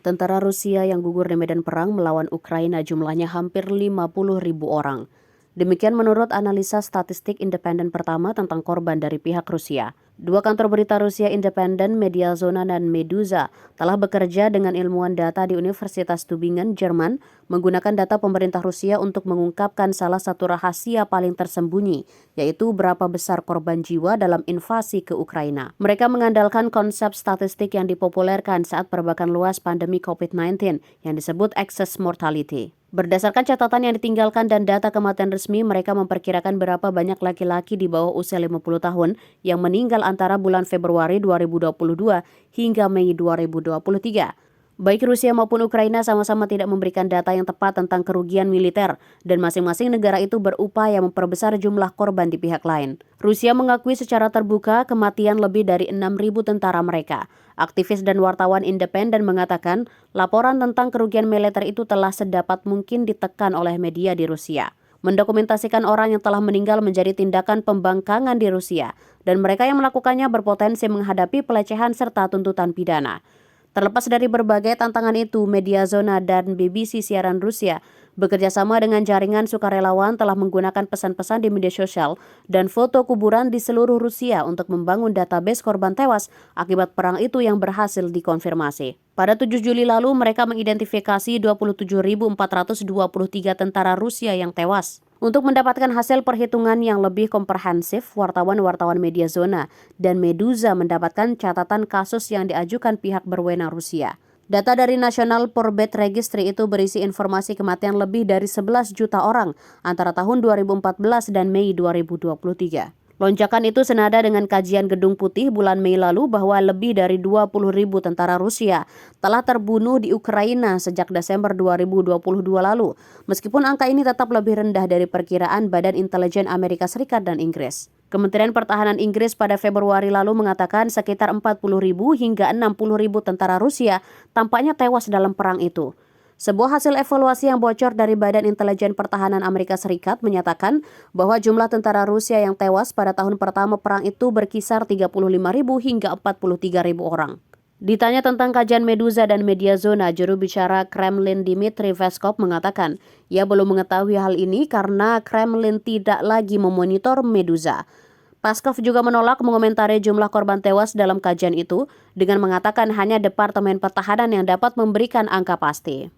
Tentara Rusia yang gugur di medan perang melawan Ukraina jumlahnya hampir 50.000 orang. Demikian menurut analisa statistik independen pertama tentang korban dari pihak Rusia. Dua kantor berita Rusia independen, Mediazona dan Meduza, telah bekerja dengan ilmuwan data di Universitas Tübingen, Jerman, menggunakan data pemerintah Rusia untuk mengungkapkan salah satu rahasia paling tersembunyi, yaitu berapa besar korban jiwa dalam invasi ke Ukraina. Mereka mengandalkan konsep statistik yang dipopulerkan saat perbakan luas pandemi COVID-19 yang disebut excess mortality. Berdasarkan catatan yang ditinggalkan dan data kematian resmi, mereka memperkirakan berapa banyak laki-laki di bawah usia 50 tahun yang meninggal antara bulan Februari 2022 hingga Mei 2023. Baik Rusia maupun Ukraina sama-sama tidak memberikan data yang tepat tentang kerugian militer, dan masing-masing negara itu berupaya memperbesar jumlah korban di pihak lain. Rusia mengakui secara terbuka kematian lebih dari 6.000 tentara mereka. Aktivis dan wartawan independen mengatakan laporan tentang kerugian militer itu telah sedapat mungkin ditekan oleh media di Rusia. Mendokumentasikan orang yang telah meninggal menjadi tindakan pembangkangan di Rusia, dan mereka yang melakukannya berpotensi menghadapi pelecehan serta tuntutan pidana. Terlepas dari berbagai tantangan itu, Mediazona dan BBC siaran Rusia bekerja sama dengan jaringan sukarelawan telah menggunakan pesan-pesan di media sosial dan foto kuburan di seluruh Rusia untuk membangun database korban tewas akibat perang itu yang berhasil dikonfirmasi. Pada 7 Juli lalu, mereka mengidentifikasi 27.423 tentara Rusia yang tewas. Untuk mendapatkan hasil perhitungan yang lebih komprehensif, wartawan-wartawan Mediazona dan Meduza mendapatkan catatan kasus yang diajukan pihak berwenang Rusia. Data dari National Porbet Registry itu berisi informasi kematian lebih dari 11 juta orang antara tahun 2014 dan Mei 2023. Lonjakan itu senada dengan kajian Gedung Putih bulan Mei lalu bahwa lebih dari 20.000 tentara Rusia telah terbunuh di Ukraina sejak Desember 2022 lalu, meskipun angka ini tetap lebih rendah dari perkiraan Badan Intelijen Amerika Serikat dan Inggris. Kementerian Pertahanan Inggris pada Februari lalu mengatakan sekitar 40.000 hingga 60.000 tentara Rusia tampaknya tewas dalam perang itu. Sebuah hasil evaluasi yang bocor dari Badan Intelijen Pertahanan Amerika Serikat menyatakan bahwa jumlah tentara Rusia yang tewas pada tahun pertama perang itu berkisar 35.000 hingga 43.000 orang. Ditanya tentang kajian Meduza dan Mediazona, juru bicara Kremlin Dmitry Peskov mengatakan ia belum mengetahui hal ini karena Kremlin tidak lagi memonitor Meduza. Peskov juga menolak mengomentari jumlah korban tewas dalam kajian itu dengan mengatakan hanya Departemen Pertahanan yang dapat memberikan angka pasti.